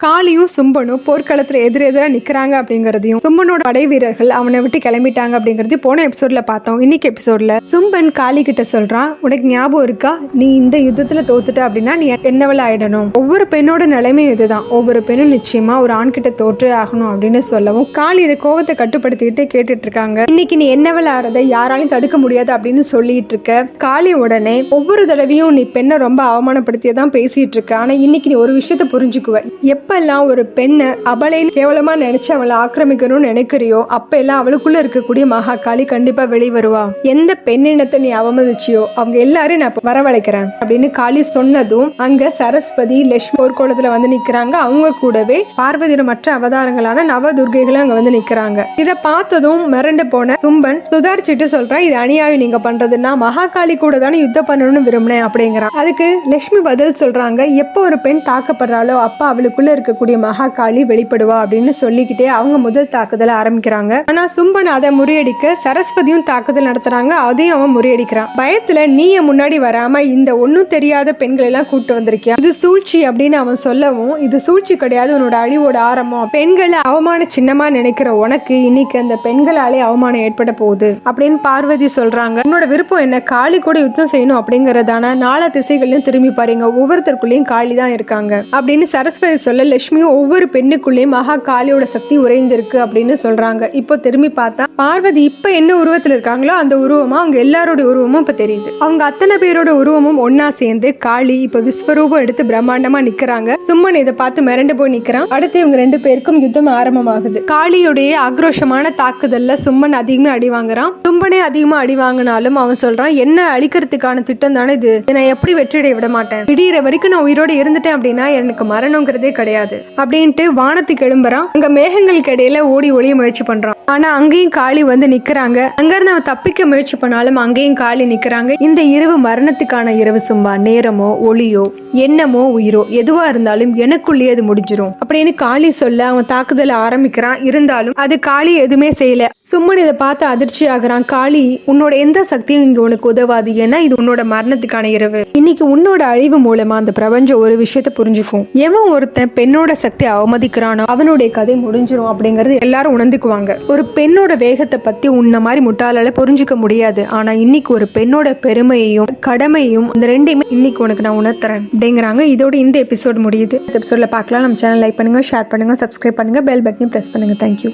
காளியும் சும்பனும் போர்க்களத்துல எதிரெதிராக நிக்கிறாங்க அப்படிங்கறதையும் சும்பனோட படை வீரர்கள் அவனை விட்டு கிளம்பிட்டாங்க அப்படிங்கறதையும் போன எபிசோட்ல பார்த்தோம். இன்னைக்கு எபிசோட்ல சும்பன் காளி கிட்ட சொல்றான், உனக்கு ஞாபகம் இருக்கா, நீ இந்த யுத்தத்துல தோத்துட்ட அப்படின்னா நீ என்னவள ஆயிடணும். ஒவ்வொரு பெண்ணோட நிலைமையும் இதுதான், ஒவ்வொரு பெண்ணும் நிச்சயமா ஒரு ஆண் கிட்ட தோற்றே ஆகணும் அப்படின்னு சொல்லவும் காளி இதை கோவத்தை கட்டுப்படுத்திக்கிட்டு கேட்டுட்டு இருக்காங்க. இன்னைக்கு நீ என்னவள ஆறதை யாராலையும் தடுக்க முடியாது அப்படின்னு சொல்லிட்டு இருக்க. காளி உடனே ஒவ்வொரு தடவையும் நீ பெண்ணை ரொம்ப அவமானப்படுத்தியதான் பேசிட்டு இருக்க, ஆனா இன்னைக்கு நீ ஒரு விஷயத்த புரிஞ்சுக்குவ. எப்பெல்லாம் ஒரு பெண்ணை அபலைன்னு கேவலமா நினைச்சு அவளை ஆக்கிரமிக்கணும்னு நினைக்கிறியோ அப்ப எல்லாம் அவளுக்குள்ள இருக்கக்கூடிய மகாகாளி கண்டிப்பா வெளிவருவா. எந்த பெண்ணினத்தை நீ அவமதிச்சியோ அவங்க எல்லாரும் நான் வரவழைக்கிறேன் அப்படின்னு காளி சொன்னதும் அங்க சரஸ்வதி லட்சுமி போர்க்கோளத்துல வந்து நிக்கிறாங்க. அவங்க கூடவே பார்வதியோட மற்ற அவதாரங்களான நவதுர்கைகளும் அங்க வந்து நிக்கிறாங்க. இதை பார்த்ததும் மிரண்டு போன சும்பன் சுதாரிச்சுட்டு சொல்றான், இது அநியாயம் நீங்க பண்றதுன்னா மகாகாளி கூட தானே யுத்தம் பண்ணணும்னு விரும்பினேன் அப்படிங்கிறான். அதுக்கு லட்சுமி பதில் சொல்றாங்க, எப்போ ஒரு பெண் தாக்கப்படுறாளோ அப்ப அவளுக்குள்ள இருக்கக்கூடிய மகாகாளி வெளிப்படுவா அப்படின்னு சொல்லிக்கிட்டே அவங்க முதல் தாக்குதலை ஆரம்பிக்கிறாங்க. ஆனா சும்பன் அதை முறியடிக்க சரஸ்வதியும் தாக்குதல் நடத்துறாங்க. அதையும் அவன் முறியடிக்கிறான். பயத்துல நீய முன்னாடி வராம இந்த ஒன்னும் தெரியாத பெண்கள் எல்லாம் கூட்டு வந்திருக்கியா, இது சூழ்ச்சி அப்படின்னு அவன் சொல்லவும், இது சூழ்ச்சி கிடையாது, உன்னோட அழிவோட ஆரம்பம். பெண்களை அவமான சின்னமா நினைக்கிற உனக்கு இன்னைக்கு அந்த பெண்களாலே அவமானம் ஏற்பட போகுது அப்படின்னு பார்வதி சொல்றாங்க. உன்னோட விருப்பம் என்ன, காளி கூட யுத்தம் செய்யணும் அப்படிங்கறதான நாலா திசைகளையும் திரும்பி பாருங்க, ஒவ்வொருத்தருக்குள்ளேயும் காளி தான் இருக்காங்க அப்படின்னு சரஸ்வதி சொல்ல லட்சுமியும் ஒவ்வொரு பெண்ணுக்குள்ளேயும் மகா காளியோட சக்தி உறைந்திருக்கு அப்படின்னு சொல்றாங்க. இப்போ திரும்பி பார்த்தா பார்வதி இப்ப என்ன உருவத்துல இருக்காங்களோ அந்த உருவமா அவங்க எல்லாரோட உருவமும் இப்ப தெரியுது. அவங்க அத்தனை பேரோட உருவமும் ஒன்னா சேர்ந்து காளி இப்ப விஸ்வரூபம் எடுத்து பிரம்மாண்டமா நிக்கிறாங்க. சும்மன் இதை பார்த்து மிரண்டு போய் நிக்கிறான். அடுத்து இவங்க ரெண்டு பேருக்கும் யுத்தம் ஆரம்பமாகுது. காளியுடைய ஆக்ரோஷமான தாக்குதல்ல சும்மன் அதிகமா அடி வாங்குறான். சும்பனே அதிகமா அடி வாங்கினாலும் அவன் சொல்றான், என்ன அழிக்கிறதுக்கான திட்டம் தானே இது, நான் எப்படி வெற்றியடைய விட மாட்டேன். திடீர வரைக்கும் நான் உயிரோட இருந்துட்டேன் அப்படின்னா எனக்கு மரணங்கிறதே கிடையாது அப்படின்ட்டு வானத்துக்கு எழும்புறான். அங்க மேகங்களுக்கு இடையில ஓடி ஒளிய முயற்சி பண்றான். ஆனா அங்கேயும் காளி வந்து நிக்கிறாங்க. அங்க இருந்து அவன் தப்பிக்க முயற்சி பண்ணாலும் அங்கேயும் காளி நிக்கிறாங்க. இந்த இரவு மரணத்துக்கான இரவு சும்பா, நேரமோ ஒளியோ எண்ணமோ உயிரோ எதுவா இருந்தாலும் எனக்குள்ளேயே அது முடிஞ்சிரும் அப்படின்னு காளி சொல்ல அவன் தாக்குதல ஆரம்பிக்கிறான். இருந்தாலும் அது காளி எதுவுமே செய்யல. சும்மன் இதை பார்த்து அதிர்ச்சி ஆகுறான். காளி, உன்னோட எந்த சக்தியும் இங்க உனக்கு உதவாது, ஏன்னா இது உன்னோட மரணத்துக்கான இரவு. இன்னைக்கு உன்னோட அழிவு மூலமா அந்த பிரபஞ்சம் ஒரு விஷயத்த புரிஞ்சுக்கும். எவன் ஒருத்தன் பெண்ணோட சக்தி அவமதிக்கிறானோ அவனுடைய கதை முடிஞ்சிரும் அப்படிங்கறது எல்லாரும் உணர்ந்துக்குவாங்க. ஒரு பெண்ணோட வேகத்தை பத்தி உன்ன மாதிரி முட்டாளால புரிஞ்சுக்க முடியாது. ஆனா இன்னைக்கு ஒரு பெண்ணோட பெருமையையும் கடமையும் இந்த ரெண்டையுமே இன்னைக்கு உனக்கு நான் உணர்த்துறேன் அப்படிங்கிறாங்க. இதோட இந்த எபிசோட் முடியுது. இந்த எபிசோட்ல பார்க்கலாம். நம்ம சேனல் லைக் பண்ணுங்க, ஷேர் பண்ணுங்க, சப்ஸ்கிரைப் பண்ணுங்க, பெல் பட்டனையும் பிரஸ் பண்ணுங்க. தேங்க்யூ.